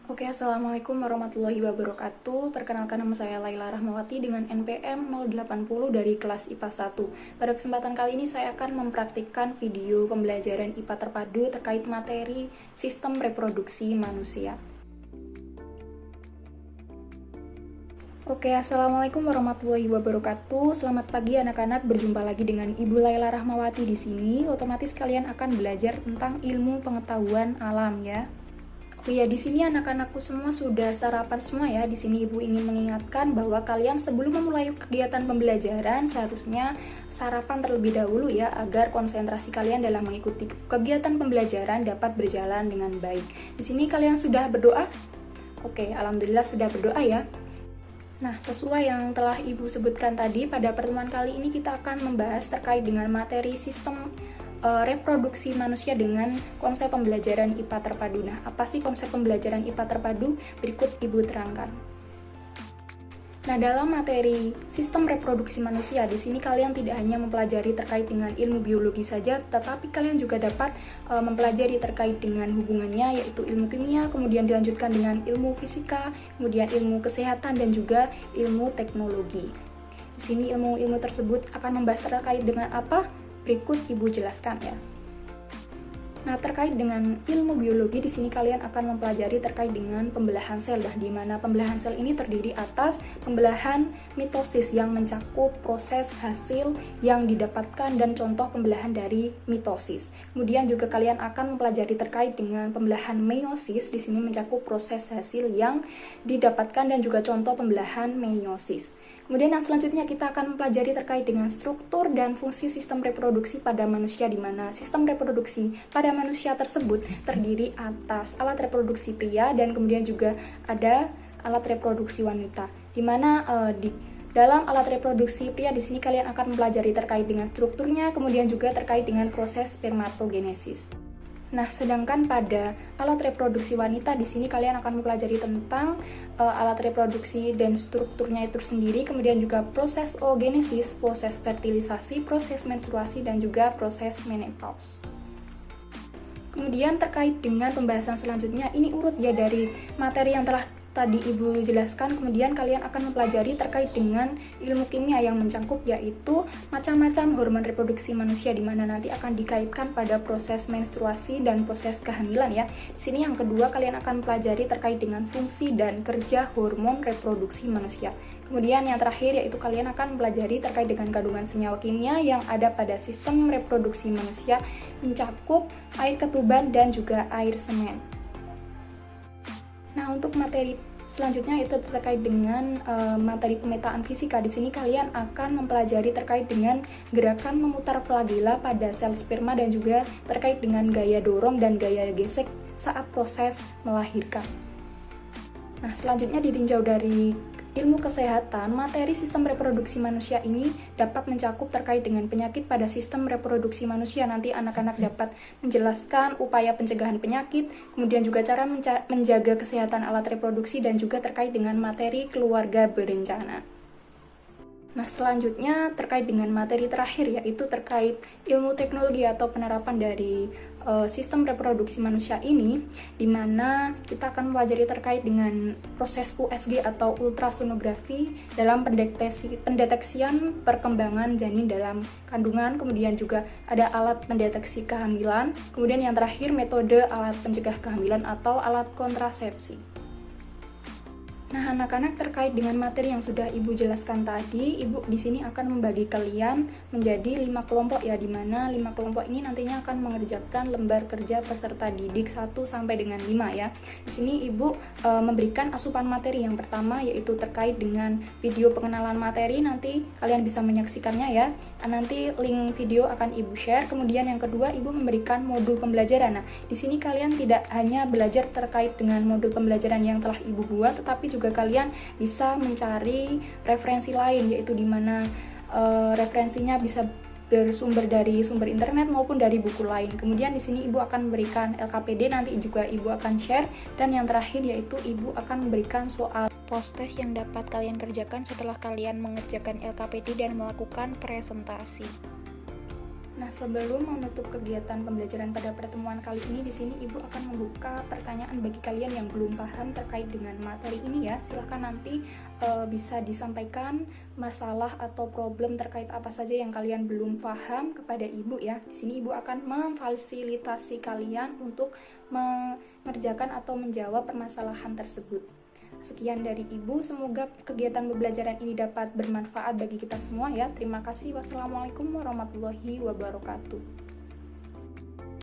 Oke, Assalamualaikum warahmatullahi wabarakatuh. Perkenalkan, nama saya Laila Rahmawati dengan NPM 080 dari kelas IPA 1. Pada kesempatan kali ini saya akan mempraktikkan video pembelajaran IPA terpadu terkait materi sistem reproduksi manusia. Oke, Assalamualaikum warahmatullahi wabarakatuh. Selamat pagi anak-anak, berjumpa lagi dengan Ibu Laila Rahmawati di sini. Otomatis kalian akan belajar tentang ilmu pengetahuan alam ya. Oh ya, di sini anak-anakku semua sudah sarapan semua ya. Di sini Ibu ingin mengingatkan bahwa kalian sebelum memulai kegiatan pembelajaran seharusnya sarapan terlebih dahulu ya, agar konsentrasi kalian dalam mengikuti kegiatan pembelajaran dapat berjalan dengan baik. Di sini kalian sudah berdoa? Oke, alhamdulillah sudah berdoa ya. Nah, sesuai yang telah Ibu sebutkan tadi, pada pertemuan kali ini kita akan membahas terkait dengan materi sistem reproduksi manusia dengan konsep pembelajaran IPA terpadu. Nah, apa sih konsep pembelajaran IPA terpadu? Berikut Ibu terangkan. Nah, dalam materi sistem reproduksi manusia, di sini kalian tidak hanya mempelajari terkait dengan ilmu biologi saja, tetapi kalian juga dapat mempelajari terkait dengan hubungannya, yaitu ilmu kimia, kemudian dilanjutkan dengan ilmu fisika, kemudian ilmu kesehatan, dan juga ilmu teknologi. Di sini ilmu-ilmu tersebut akan membahas terkait dengan apa? Berikut Ibu jelaskan ya. Nah, terkait dengan ilmu biologi, di sini kalian akan mempelajari terkait dengan pembelahan sel, di mana pembelahan sel ini terdiri atas pembelahan mitosis yang mencakup proses hasil yang didapatkan dan contoh pembelahan dari mitosis. Kemudian juga kalian akan mempelajari terkait dengan pembelahan meiosis, di sini mencakup proses hasil yang didapatkan dan juga contoh pembelahan meiosis. Kemudian yang selanjutnya kita akan mempelajari terkait dengan struktur dan fungsi sistem reproduksi pada manusia, di mana sistem reproduksi pada manusia tersebut terdiri atas alat reproduksi pria dan kemudian juga ada alat reproduksi wanita. Di mana di dalam alat reproduksi pria di sini kalian akan mempelajari terkait dengan strukturnya, kemudian juga terkait dengan proses spermatogenesis. Nah, sedangkan pada alat reproduksi wanita di sini kalian akan mempelajari tentang alat reproduksi dan strukturnya itu sendiri, kemudian juga proses oogenesis, proses fertilisasi, proses menstruasi, dan juga proses menopause. Kemudian terkait dengan pembahasan selanjutnya, ini urut ya dari materi yang telah tadi Ibu jelaskan. Kemudian kalian akan mempelajari terkait dengan ilmu kimia yang mencakup yaitu macam-macam hormon reproduksi manusia, di mana nanti akan dikaitkan pada proses menstruasi dan proses kehamilan ya. Di sini yang kedua kalian akan mempelajari terkait dengan fungsi dan kerja hormon reproduksi manusia. Kemudian yang terakhir yaitu kalian akan mempelajari terkait dengan kandungan senyawa kimia yang ada pada sistem reproduksi manusia, mencakup air ketuban dan juga air semen. Nah, untuk materi selanjutnya itu terkait dengan materi pemetaan fisika. Di sini kalian akan mempelajari terkait dengan gerakan memutar flagela pada sel sperma dan juga terkait dengan gaya dorong dan gaya gesek saat proses melahirkan. Nah, selanjutnya ditinjau dari ilmu kesehatan, materi sistem reproduksi manusia ini dapat mencakup terkait dengan penyakit pada sistem reproduksi manusia. Nanti anak-anak dapat menjelaskan upaya pencegahan penyakit, kemudian juga cara menjaga kesehatan alat reproduksi, dan juga terkait dengan materi keluarga berencana. Nah, selanjutnya terkait dengan materi terakhir yaitu terkait ilmu teknologi atau penerapan dari sistem reproduksi manusia ini, di mana kita akan mempelajari terkait dengan proses USG atau ultrasonografi dalam pendeteksian perkembangan janin dalam kandungan, kemudian juga ada alat pendeteksi kehamilan, kemudian yang terakhir metode alat pencegah kehamilan atau alat kontrasepsi. Nah, anak-anak, terkait dengan materi yang sudah Ibu jelaskan tadi, Ibu di sini akan membagi kalian menjadi 5 kelompok ya, di mana 5 kelompok ini nantinya akan mengerjakan lembar kerja peserta didik 1 sampai dengan 5 ya. Di sini Ibu memberikan asupan materi yang pertama yaitu terkait dengan video pengenalan materi, nanti kalian bisa menyaksikannya ya. Nanti link video akan Ibu share. Kemudian yang kedua, Ibu memberikan modul pembelajaran. Nah, di sini kalian tidak hanya belajar terkait dengan modul pembelajaran yang telah Ibu buat, tetapi juga kalian bisa mencari referensi lain, yaitu di mana referensinya bisa bersumber dari sumber internet maupun dari buku lain. Kemudian di sini Ibu akan memberikan LKPD, nanti juga Ibu akan share, dan yang terakhir yaitu Ibu akan memberikan soal post test yang dapat kalian kerjakan setelah kalian mengerjakan LKPD dan melakukan presentasi. Nah, sebelum menutup kegiatan pembelajaran pada pertemuan kali ini, di sini Ibu akan membuka pertanyaan bagi kalian yang belum paham terkait dengan materi ini ya. Silahkan nanti bisa disampaikan masalah atau problem terkait apa saja yang kalian belum paham kepada Ibu ya. Di sini Ibu akan memfasilitasi kalian untuk mengerjakan atau menjawab permasalahan tersebut. Sekian dari Ibu, semoga kegiatan pembelajaran ini dapat bermanfaat bagi kita semua ya. Terima kasih. Wassalamualaikum warahmatullahi wabarakatuh.